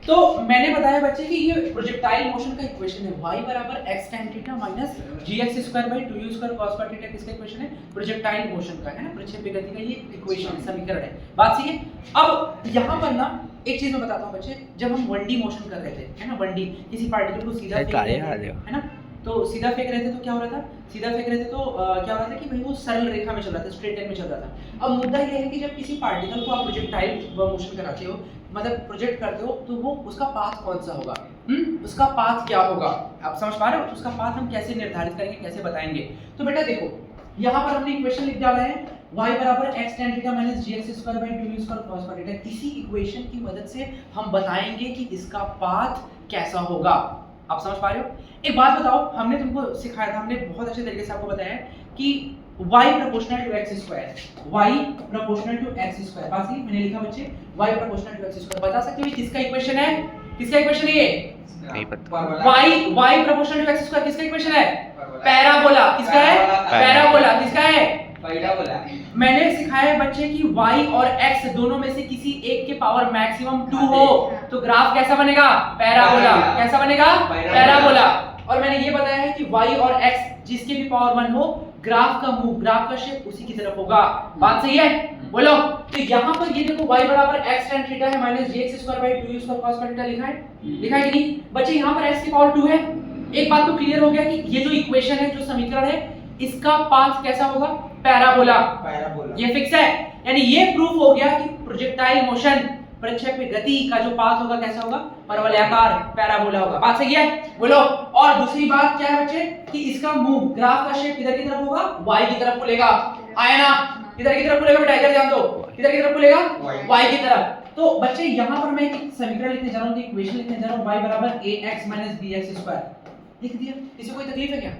तो मैंने बताया बच्चे कि ये प्रोजेक्टाइल मोशन का इक्वेशन है y बराबर x tan theta minus gx square by 2u square cos का थीटा किसका इक्वेशन है? प्रोजेक्टाइल मोशन का, है ना, प्रक्षेप्य गति का ये इक्वेशन समीकरण है। बात सही है। अब यहाँ पर ना एक चीज मैं बताता हूँ बच्चे, जब हम 1D मोशन कर रहे थे, है ना, 1D किसी पार्टिकल को सीधा फेंक रहे थे, है ना, तो सीधा फेंक रहे थे तो क्या हो रहा था? सीधा फेंक रहे थे तो क्या हो रहा था कि भाई वो सरल रेखा में चल रहा था, स्ट्रेट लाइन में चल रहा था। अब मुद्दा ये है कि जब किसी पार्टिकल को आप प्रोजेक्टाइल मोशन कराते हो, मतलब प्रोजेक्ट करते हो, तो वो उसका पाथ कौन सा होगा? उसका पाथ क्या होगा? आप समझ पा रहे हो? तो उसका पाथ हम कैसे निर्धारित करेंगे, कैसे बताएंगे? तो बेटा देखो, यहाँ पर हमने इक्वेशन लिख डाला है y बराबर x tan theta minus gx square by 2u square cos का थीटा। इसी इक्वेशन की मदद से हम बताएंगे कि इसका पाथ कैसा होगा। आप समझ पा रहे हो? एक बात बताओ, हमने तुमको सिखाया था, हमने बहुत अच्छे तरीके से आपको बताया कि y proportional to x square, y proportional to x square. बात सही, मैंने लिखा बच्चे y proportional to x square. बता सकते हो किसका इक्वेशन है? किसका इक्वेशन है ये? नहीं पता। y proportional to x square किसका इक्वेशन है? पैराबोला। किसका है? पैराबोला। किसका है? पैराबोला। मैंने सिखाया है बच्चे कि y और x दोनों में से किसी एक के पावर मैक्सिमम 2 हो तो ग्राफ कैसा बनेगा? पैराबोला। कैसा बनेगा? पैराबोला। और मैंने ये बताया है कि y और x जिसके भी पावर 1 हो, ग्राफ का मुंह, ग्राफ का शेप उसी की तरफ होगा। बात सही है? बोलो। तो यहाँ पर ये देखो y बराबर x tan थीटा है minus gx square by 2u square cos का थीटा लिखा है। लिखा है कि नहीं बच्चे? यहाँ पर x की पावर 2 है। एक बात तो क्लियर हो गया कि ये जो इक्वेशन है, जो समीकरण है, इसका पाथ कैसा होगा? पैराबोला। पैराबोला। ये फिक्स है। यानी ये प्रूफ हो गया कि प्रोजेक्टाइल मोशन, प्रक्षेप्य गति का जो पाथ होगा कैसा होगा? परवलयाकार, पैराबोला होगा। बात सही है? बोलो। और दूसरी बात क्या है बच्चे कि इसका मुंह, ग्राफ का शेप किधर की तरफ होगा? y की तरफ खुलेगा। आया ना? किधर की तरफ खुलेगा बेटा? इधर ध्यान दो। किधर की तरफ खुलेगा? y की तरफ। तो बच्चे यहाँ पर मैं एक समीकरण लिखने जा रहा हूँ, इक्वेशन लिखने जा रहा हूँ, y बराबर ax minus bx स्क्वायर। लिख दिया। किसी को कोई तकलीफ है क्या?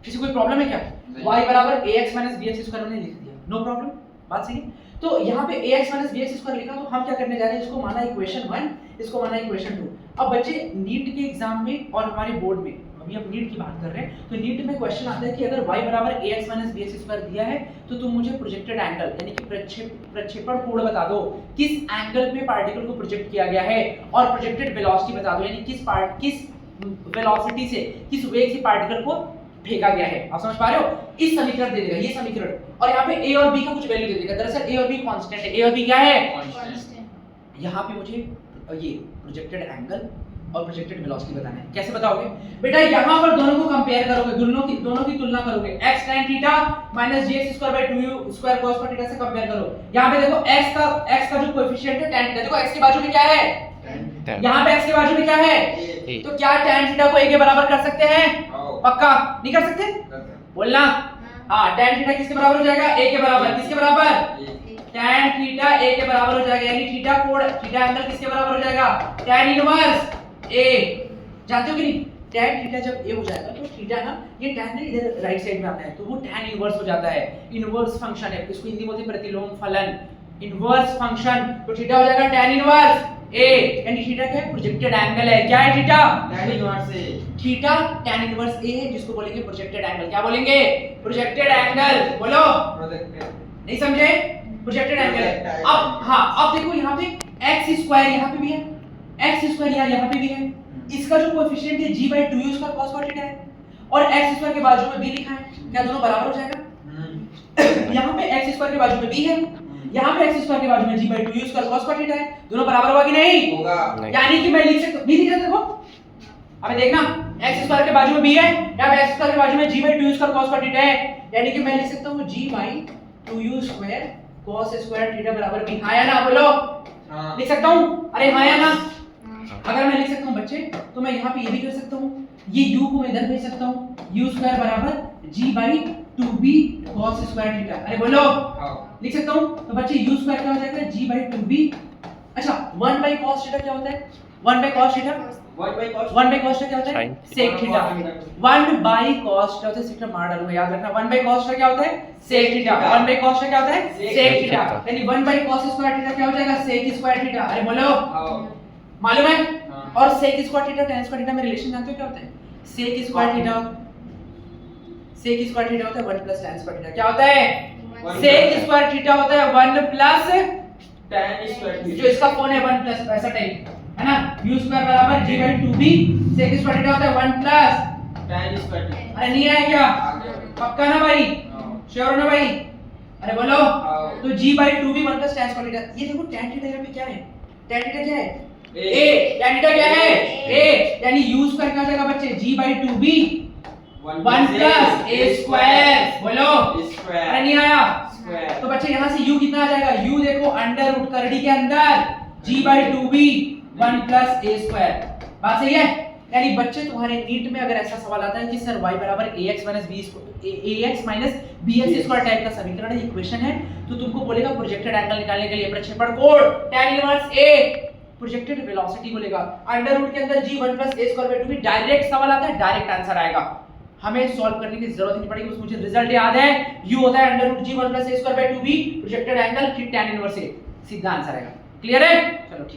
किसी को कोई प्रॉब्लम है क्या? y बराबर ax minus bx स्क्वायर हमने लिख दिया, नो प्रॉब्लम। बात सही है। तो यहाँ पे ax minus bx स्क्वायर लिखा, तो हम क्या करने जा रहे हैं? इसको माना इक्वेशन 1, इसको माना इक्वेशन 2। अब बच्चे नीट के एग्जाम में और हमारे बोर्ड में, अभी हम नीट की बात कर रहे हैं, तो नीट में क्वेश्चन आता है कि अगर y बराबर ax minus bx स्क्वायर दिया है तो तुम मुझे प्रोजेक्टेड एंगल यानी कि प्रक्षेपण कोण बता दो, किस एंगल पे पार्टिकल को प्रोजेक्ट किया गया है, और प्रोजेक्टेड वेलोसिटी बता दो, यानी किस वेलोसिटी से, किस वेग से पार्टिकल को फेंका गया है। आप समझ पा रहे हो? इस समीकरण दे देगा, ये समीकरण, और यहाँ पे a और b का कुछ वैल्यू दे देगा। दरअसल a और b कांस्टेंट है। a और b क्या है? कांस्टेंट। यहाँ पे मुझे ये प्रोजेक्टेड एंगल और प्रोजेक्टेड वेलोसिटी बताना है। कैसे बताओगे बेटा? यहाँ पर दोनों को कंपेयर करोगे, दोनों की तुलना करोगे। x tan theta minus gx square by 2u square cos का थीटा से कंपेयर करो। यहाँ पे देखो x का जो कोएफिशिएंट है tan थीटा, देखो x के बाजू में क्या है? यहाँ पे x के बाजू में क्या है? तो क्या tan थीटा को a के बराबर कर सकते हैं? पक्का नहीं कर सकते? बोलना। हाँ, tan थीटा किसके बराबर हो जाएगा? a के बराबर। किसके बराबर? tan थीटा a के बराबर हो जाएगा, यानी थीटा कोण, थीटा एंगल किसके बराबर हो जाएगा? tan inverse a। जानते हो कि नहीं? tan थीटा जब a हो जाएगा तो थीटा ना, ये tan ना इधर राइट साइड में आता है, तो वो tan इनवर्स हो जाता है। इनवर्स फंक्शन है, इसको हिंदी में बोलते हैं प्रतिलोम फलन। इनवर्स फंक्शन, तो थीटा हो जाएगा tan इनवर्स a, यानी थीटा क्या है? प्रोजेक्टेड एंगल है। क्या है theta? tan inverse a। Theta tan inverse a है, जिसको बोलेंगे प्रोजेक्टेड एंगल। क्या बोलेंगे? Projected angle. बोलो। प्रोजेक्टेड। नहीं समझे? Projected angle. अब हाँ, अब देखो यहाँ पे x स्क्वायर यहाँ पे भी है, x स्क्वायर यार यहाँ पे भी है। इसका जो कोएफिशिएंट है g by 2u square cos का थीटा है, और x स्क्वायर के बाजू में b लिखा है। क्या दोनों बराबर हो जाएगा? यहाँ पे x स्क्वायर के बाजू में b है, यहाँ पे x स्क्वायर के बाजू में g by 2u square cos का थीटा है। दोनों बराबर होगा कि नहीं? होगा। यानी कि मैं लिख सकता हूँ, नहीं दिख रहा देखो, अबे देखना, x स्क्वायर के बाजू में b है, यहाँ पे x स्क्वायर के बाजू में g by 2u square cos का थीटा है, यानी कि मैं लिख सकता हूँ g by 2u square cos square theta बराबर b। हाँ या ना? बोलो। हाँ। लिख सकता हूँ? अरे हाँ या ना? अगर मैं लिख सकता हूँ बच्चे, तो मैं यहाँ पे ये भी कर सकता हूँ, ये u को मैं इधर भेज सकता हूँ, u स्क्वायर बराबर g by 2b cos square theta. अरे बोलो। लिख सकता हूँ? तो बच्चे u स्क्वायर क्या हो जाएगा? g by 2b। अच्छा, 1 by cos थीटा क्या होता है? 1 by cos theta 1 by cos क्या होता है? sec theta. 1 by cos क्या होता है? सेक मार डालूंगा, याद रखना। 1 by cos क्या होता है? sec theta. 1 by cos क्या होता है? sec theta. यानी 1 by cos स्क्वायर थीटा क्या हो जाएगा? sec square theta. अरे बोलो। मालूम है? और sec square theta tan square theta में रिलेशन जानते हो क्या होता है? sec स्क्वायर थीटा होता है 1 प्लस tan स्क्वायर थीटा। क्या होता है? sec स्क्वायर थीटा होता है 1 प्लस tan स्क्वायर थीटा। जो इसका कोण है 1 प्लस, ऐसा टाइप है ना? u स्क्वायर बराबर g by 2b sec square theta होता है 1 प्लस tan स्क्वायर थीटा। अरे नहीं आया क्या? पक्का ना भाई? श्योर हो ना भाई? अरे बोलो। तो g by 2b 1 plus tan square theta. ये देखो tan थीटा यहाँ पे क्या है? tan थीटा क्या है? a। tan थीटा क्या है? a। यानी u स्क्वायर क्या हो जाएगा बच्चे? g by 2b 1 plus a square. बोलो। स्क्वायर। अरे नहीं आया? स्क्वायर। तो बच्चे यहाँ से u कितना आ जाएगा? u देखो अंडर रूट करड़ी के अंदर g by 2b 1 plus a square. बात सही है? यानी बच्चे तुम्हारे नीट में अगर ऐसा सवाल आता है कि सर y बराबर ax minus bx square type का समीकरण है, इक्वेशन है, तो तुमको बोलेगा प्रोजेक्टेड एंगल निकालने के लिए प्रक्षेपण कोण tan inverse a, projected velocity बोलेगा, अंडर रूट के अंदर g 1 plus a square by 2b। Direct सवाल आता है, डायरेक्ट आंसर आएगा, हमें सॉल्व करने की जरूरत नहीं पड़ेगी। उसमें मुझे रिजल्ट याद है, u होता है under root g 1 plus a square by 2b, projected angle फिर tan इनवर्स a, सीधा आंसर आएगा। क्लियर है? चलो ठीक है।